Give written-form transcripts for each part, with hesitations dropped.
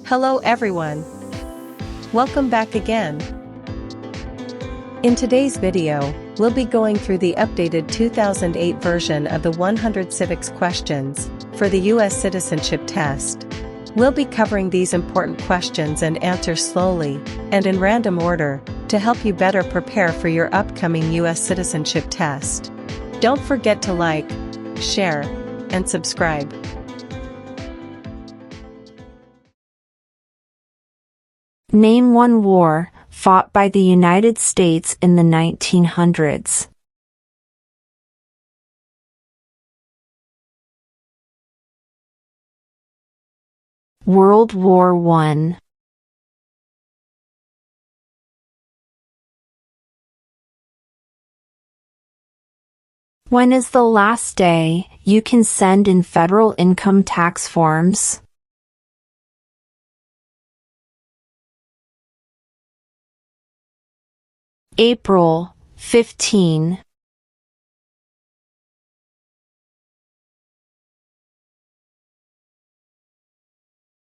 Hello everyone. Welcome back again. In today's video, we'll be going through the updated 2008 version of the 100 Civics Questions for the U.S. Citizenship Test. We'll be covering these important questions and answers slowly and in random order to help you better prepare for your upcoming U.S. Citizenship Test. Don't forget to like, share, and subscribe. Name one war fought by the United States in the 1900s. World War I. When is the last day you can send in federal income tax forms? April 15.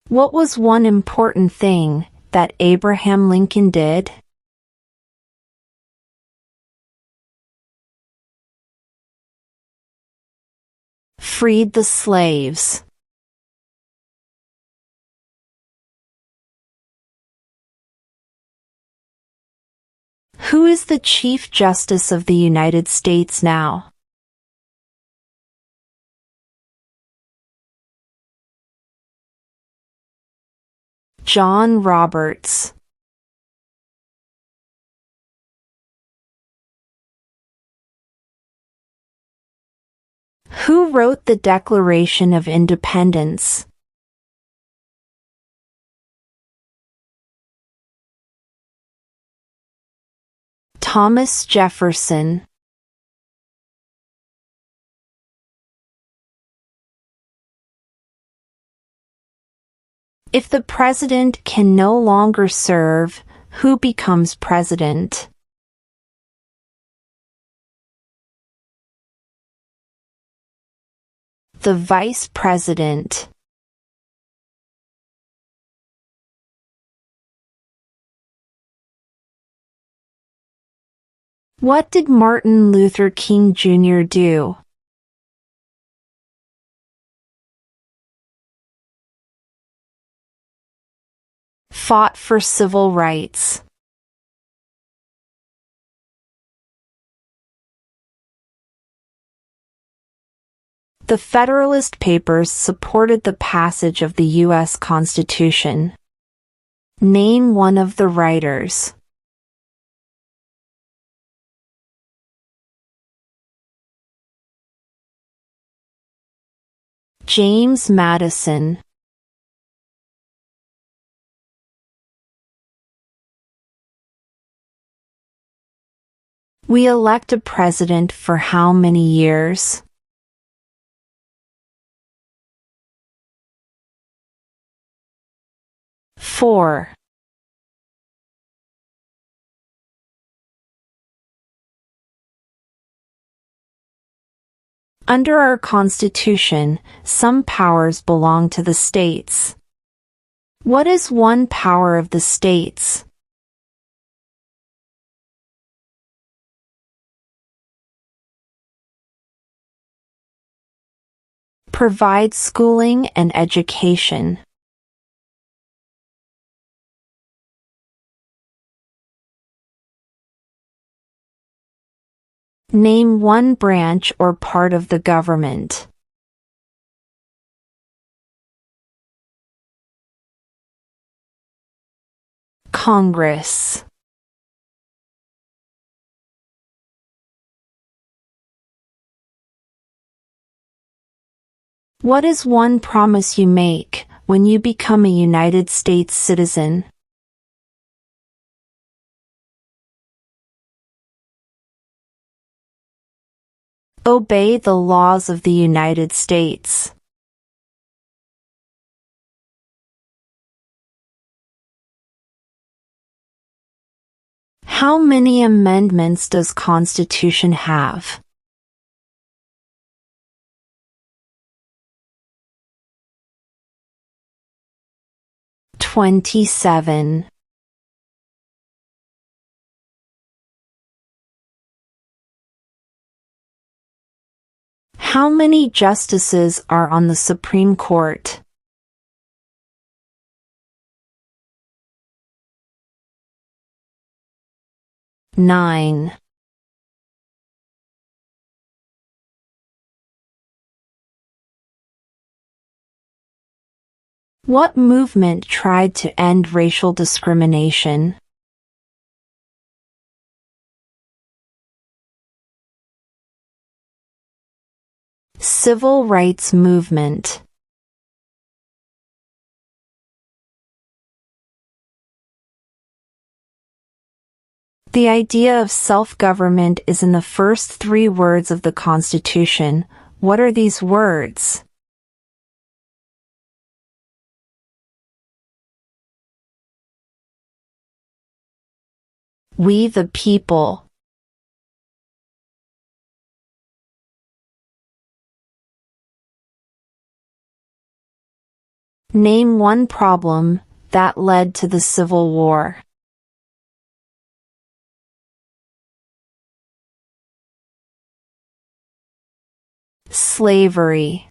What was one important thing that Abraham Lincoln did? Freed the slaves. Who is the Chief Justice of the United States now? John Roberts. Who wrote the Declaration of Independence? Thomas Jefferson. If the president can no longer serve, who becomes president? The vice president. What did Martin Luther King Jr. do? Fought for civil rights. The Federalist Papers supported the passage of the U.S. Constitution. Name one of the writers. James Madison. We elect a president for how many years? Four. Under our Constitution, some powers belong to the states. What is one power of the states? Provide schooling and education. Name one branch or part of the government. Congress. What is one promise you make when you become a United States citizen? Obey the laws of the United States. How many amendments does Constitution have? 27. How many justices are on the Supreme Court? 9. What movement tried to end racial discrimination? Civil rights movement. The idea of self-government is in the first 3 words of the Constitution. What are these words? We the people. Name one problem that led to the Civil War. Slavery.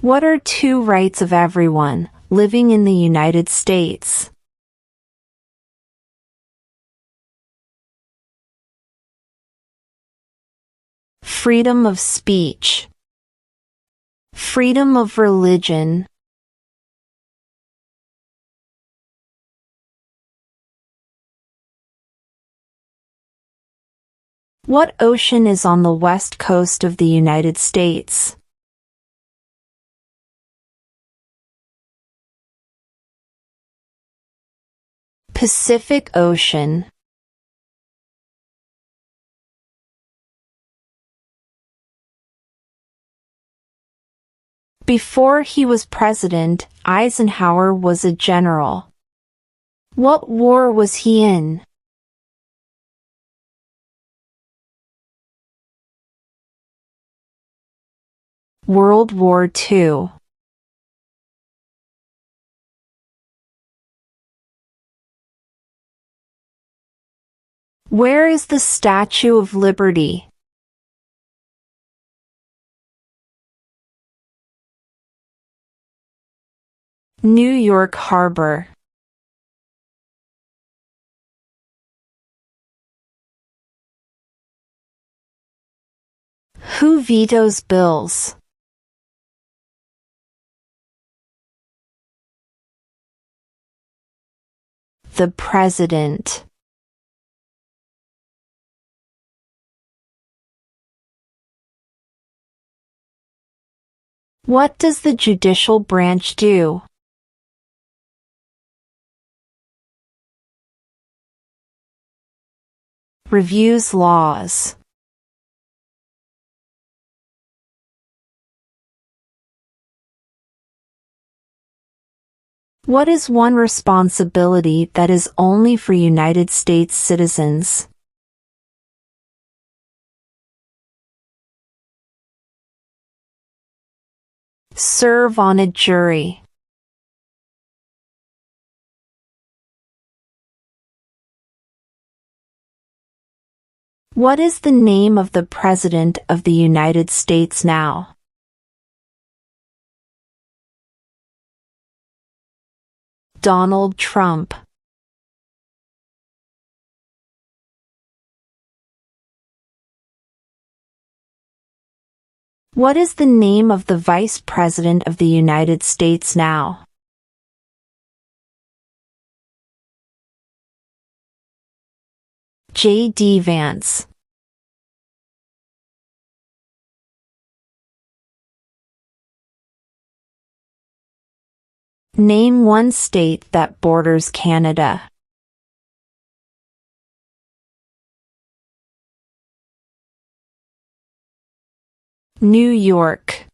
What are 2 rights of everyone living in the United States? Freedom of speech. Freedom of religion. What ocean is on the west coast of the United States? Pacific Ocean. Before he was president, Eisenhower was a general. What war was he in? World War II. Where is the Statue of Liberty? New York Harbor. Who vetoes bills? The President. What does the judicial branch do? Reviews laws. What is one responsibility that is only for United States citizens? Serve on a jury. What is the name of the President of the United States now? Donald Trump. What is the name of the Vice President of the United States now? J.D. Vance. Name one state that borders Canada. New York.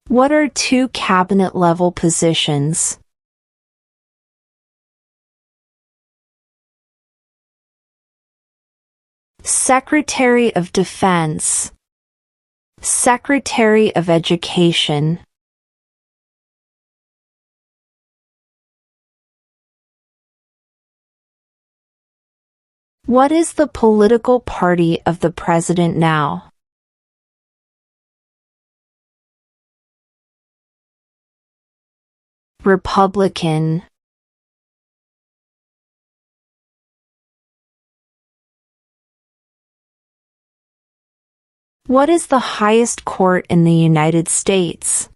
What are 2 cabinet-level positions? Secretary of Defense, Secretary of Education. What is the political party of the president now? Republican. What is the highest court in the United States?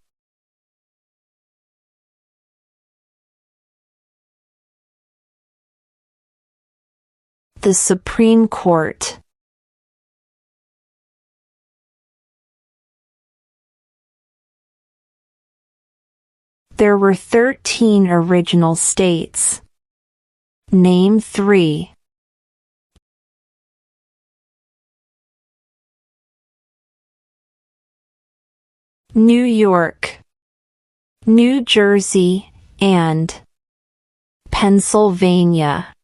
The Supreme Court. There were 13 original states. Name 3. New York, New Jersey, and Pennsylvania.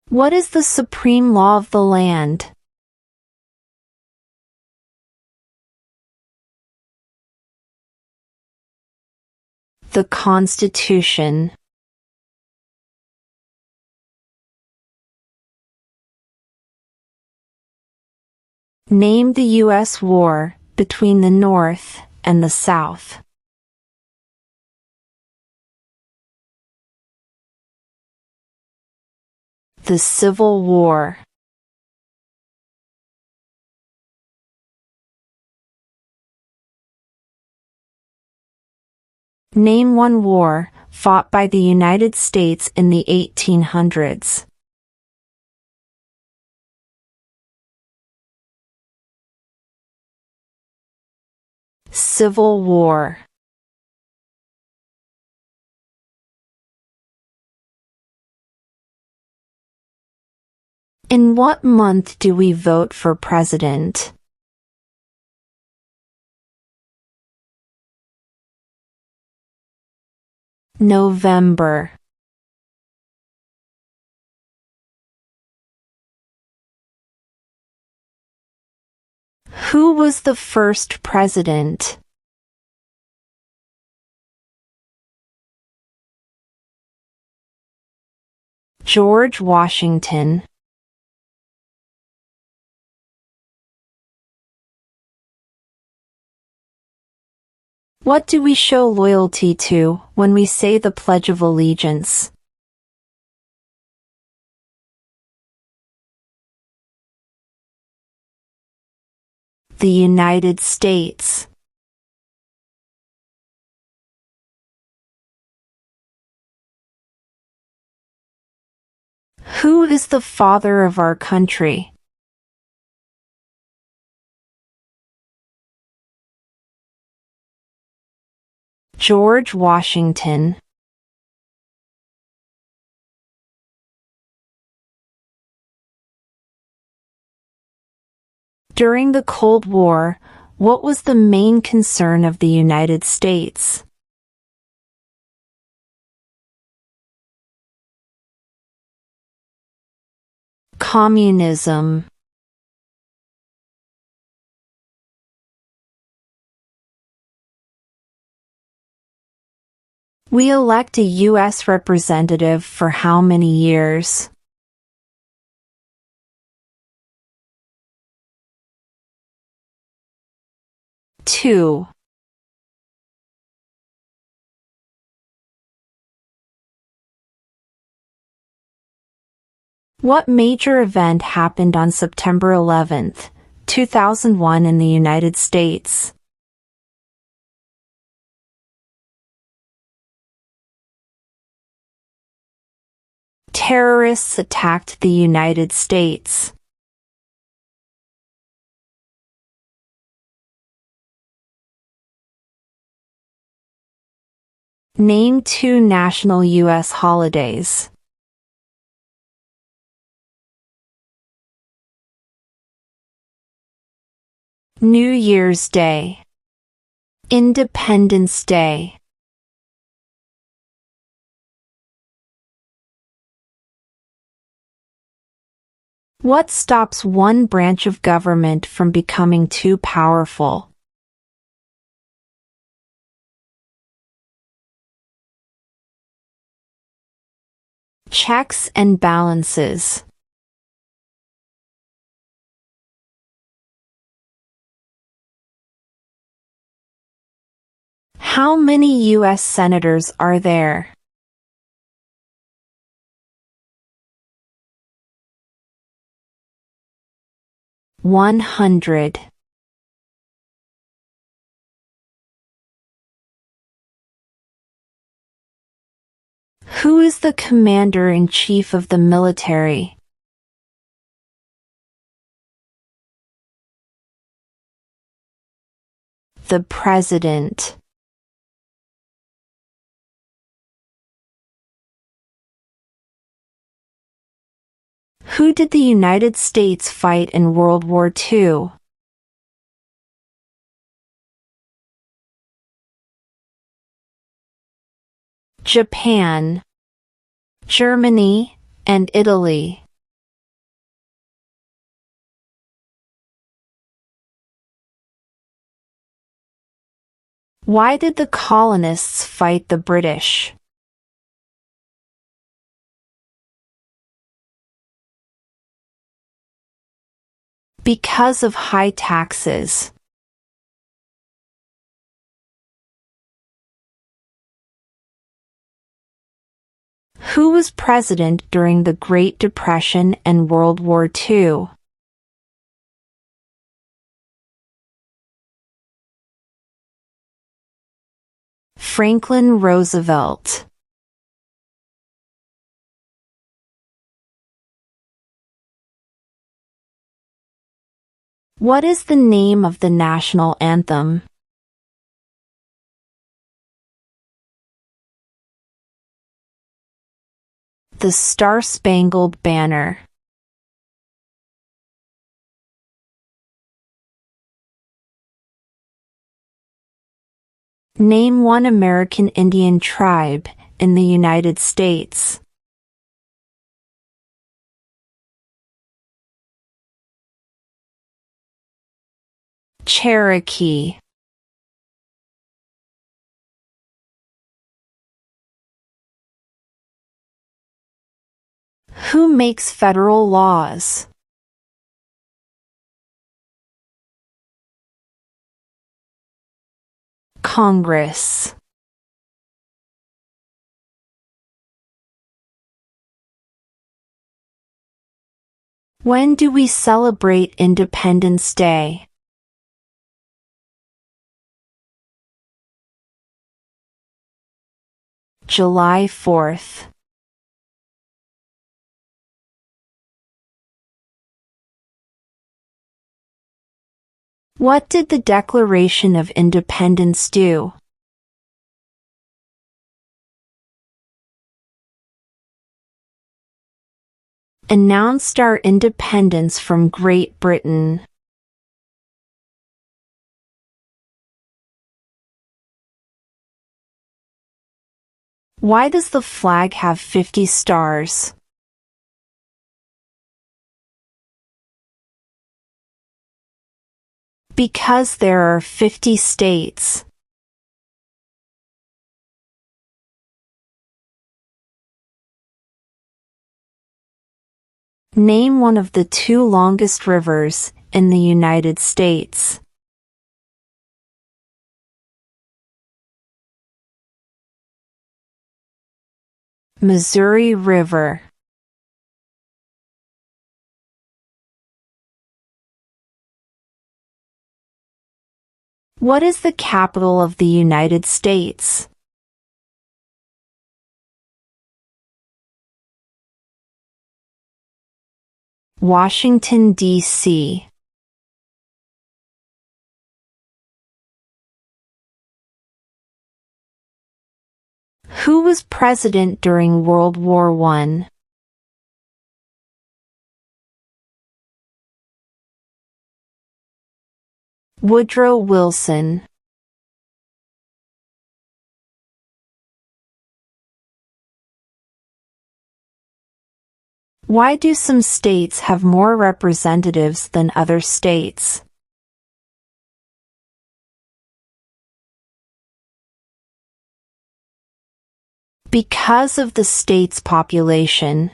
What is the supreme law of the land? The Constitution. Name the U.S. war between the North and the South. The Civil War. Name one war fought by the United States in the 1800s. Civil War. In what month do we vote for president? November. Who was the first president? George Washington. What do we show loyalty to when we say the Pledge of Allegiance? The United States. Who is the father of our country? George Washington. During the Cold War, what was the main concern of the United States? Communism. We elect a U.S. representative for how many years? 2. What major event happened on September 11, 2001 in the United States? Terrorists attacked the United States. Name 2 national U.S. holidays. New Year's Day. Independence Day. What stops one branch of government from becoming too powerful? Checks and balances. How many U.S. senators are there? $100. Who is the commander-in-chief of the military? The president. Who did the United States fight in World War II? Japan, Germany, and Italy. Why did the colonists fight the British? Because of high taxes. Who was president during the Great Depression and World War II? Franklin Roosevelt. What is the name of the national anthem? The Star-Spangled Banner. Name one American Indian tribe in the United States. Cherokee. Who makes federal laws? Congress. When do we celebrate Independence Day? July 4th. What did the Declaration of Independence do? Announced our independence from Great Britain. Why does the flag have 50 stars? Because there are 50 states. Name one of the two longest rivers in the United States. Missouri River. What is the capital of the United States? Washington, D.C. Who was president during World War I? Woodrow Wilson. Why do some states have more representatives than other states? Because of the state's population.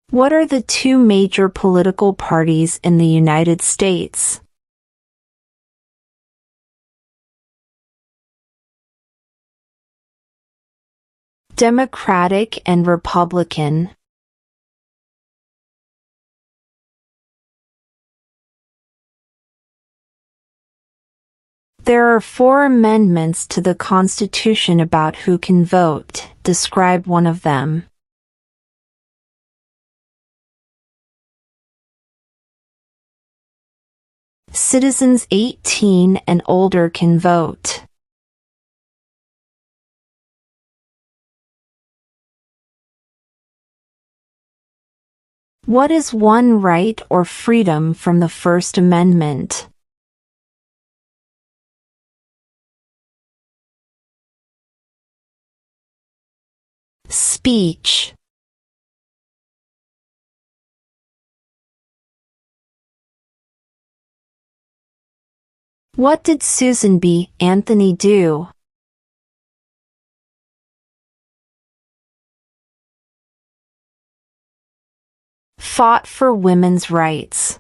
What are the two major political parties in the United States? Democratic and Republican. There are 4 amendments to the Constitution about who can vote. Describe one of them. Citizens 18 and older can vote. What is one right or freedom from the First Amendment? Speech. What did Susan B. Anthony do? Fought for women's rights.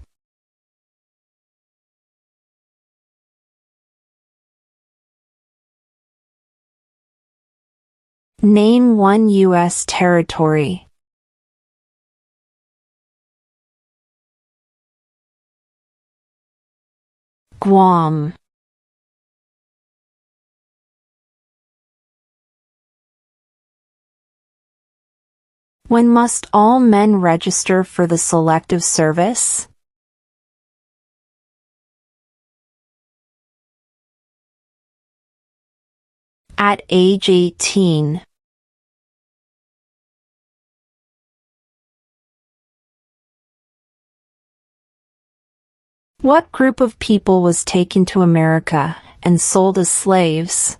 Name one U.S. territory. Guam. When must all men register for the Selective Service? At age 18. What group of people was taken to America and sold as slaves?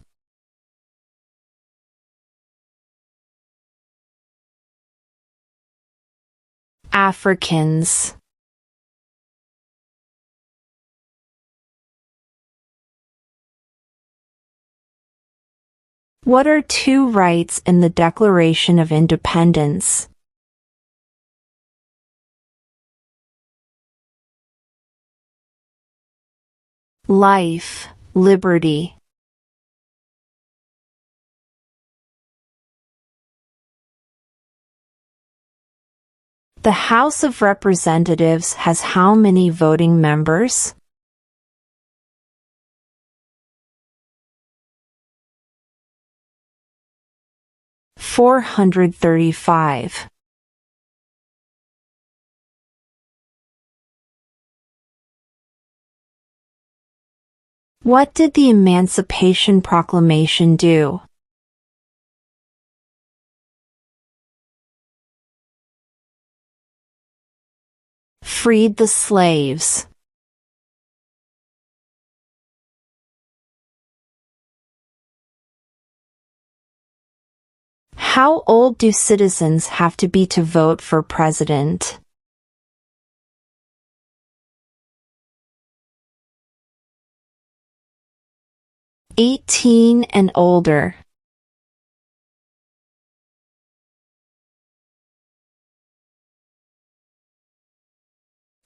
Africans. What are 2 rights in the Declaration of Independence? Life, liberty. The House of Representatives has how many voting members? $435. What did the Emancipation Proclamation do? Freed the slaves. How old do citizens have to be to vote for president? '18 and older.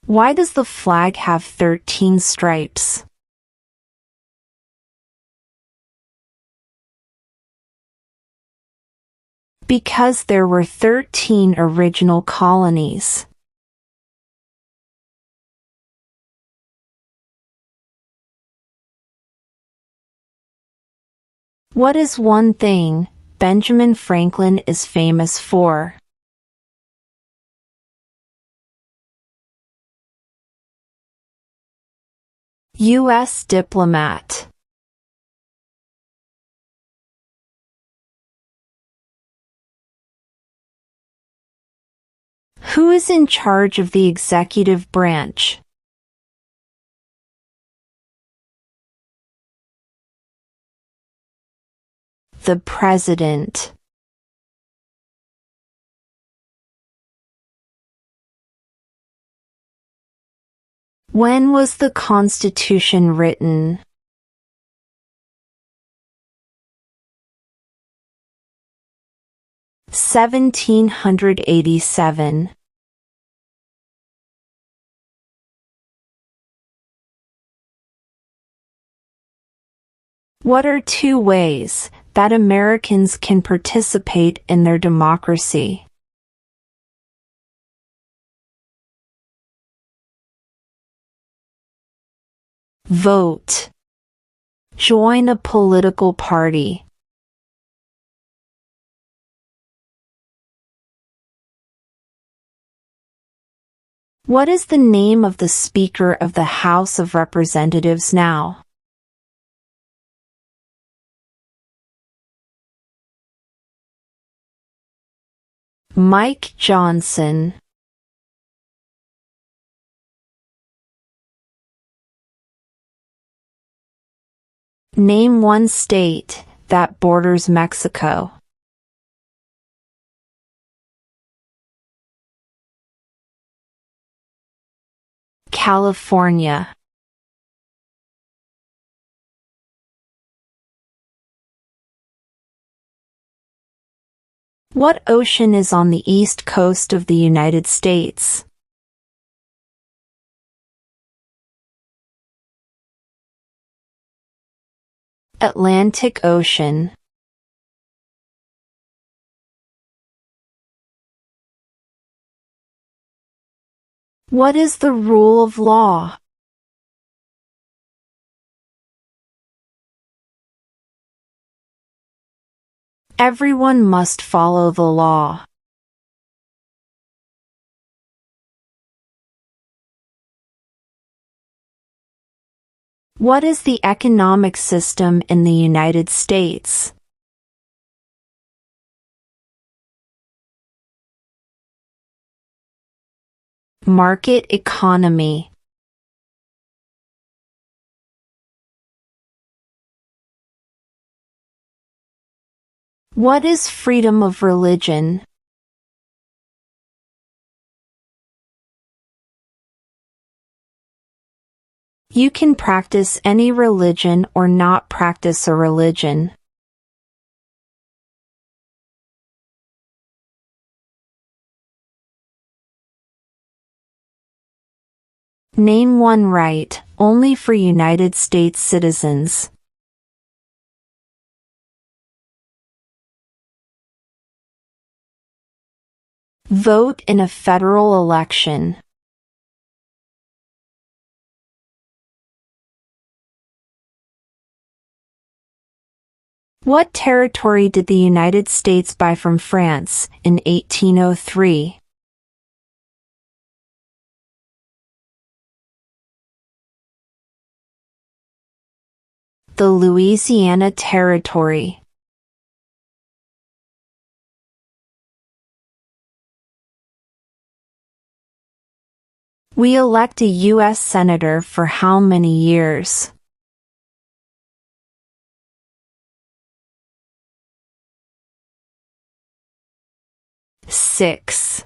Why does the flag have 13 stripes? Because there were 13 original colonies. What is one thing Benjamin Franklin is famous for? U.S. diplomat. Who is in charge of the executive branch? The President. When was the Constitution written? 1787. What are two ways that Americans can participate in their democracy? Vote. Join a political party. What is the name of the Speaker of the House of Representatives now? Mike Johnson. Name one state that borders Mexico. California. What ocean is on the east coast of the United States? Atlantic Ocean. What is the rule of law? Everyone must follow the law. What is the economic system in the United States? Market economy. What is freedom of religion? You can practice any religion or not practice a religion. Name one right only for United States citizens. Vote in a federal election. What territory did the United States buy from France in 1803? The Louisiana Territory. We elect a U.S. Senator for how many years? 6.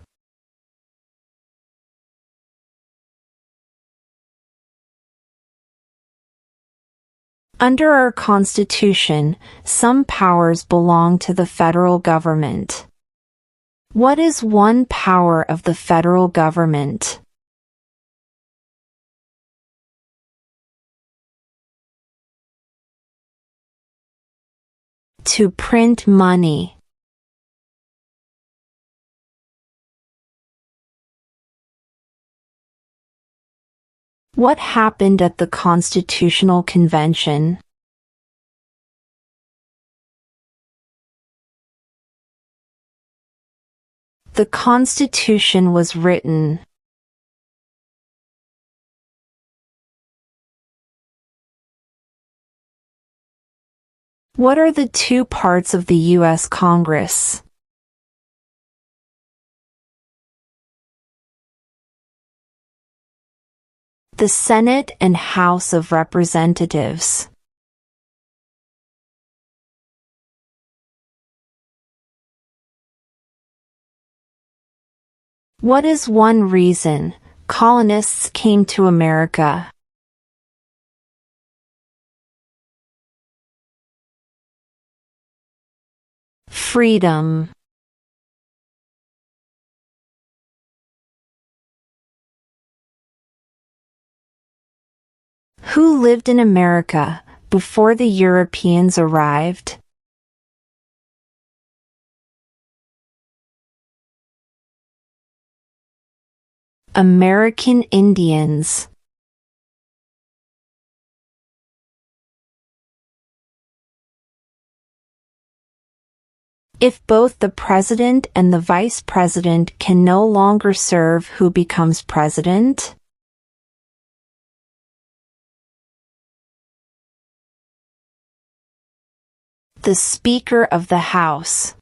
Under our Constitution, some powers belong to the federal government. What is one power of the federal government? To print money. What happened at the Constitutional Convention? The Constitution was written. What are the two parts of the U.S. Congress? The Senate and House of Representatives. What is one reason colonists came to America? Freedom. Who lived in America before the Europeans arrived? American Indians. If both the president and the vice president can no longer serve, who becomes president? The Speaker of the House.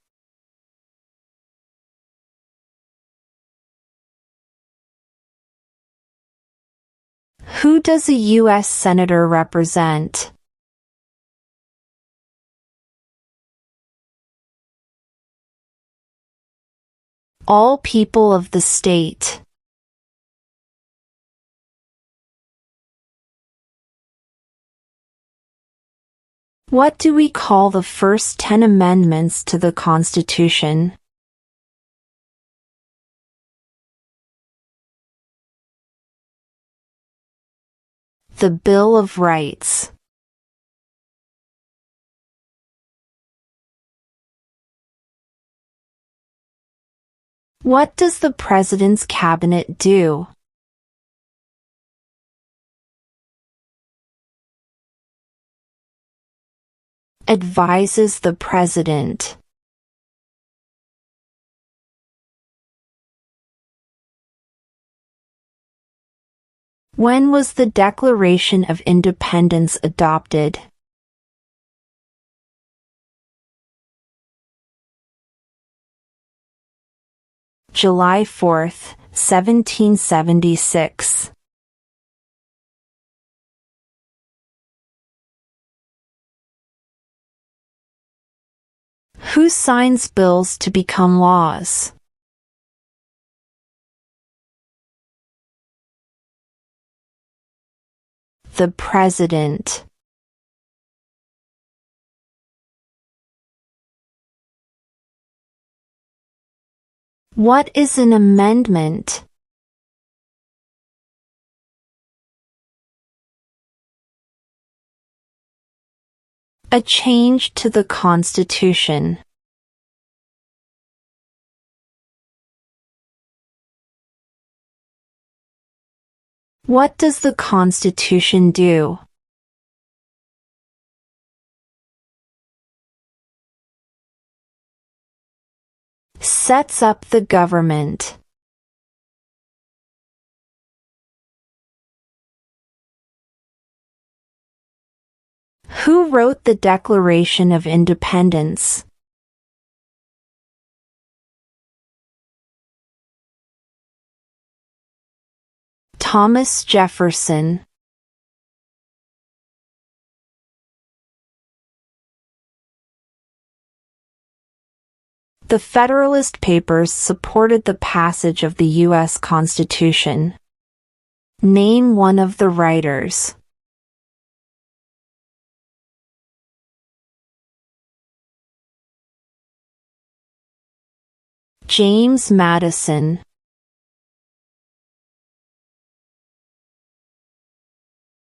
Who does a U.S. Senator represent? All people of the state. What do we call the first 10 amendments to the Constitution? The Bill of Rights. What does the President's Cabinet do? Advises the President. When was the Declaration of Independence adopted? July 4, 1776. Who signs bills to become laws? The President. What is an amendment? A change to the Constitution. What does the Constitution do? Sets up the government. Who wrote the Declaration of Independence? Thomas Jefferson. The Federalist Papers supported the passage of the U.S. Constitution. Name one of the writers. James Madison.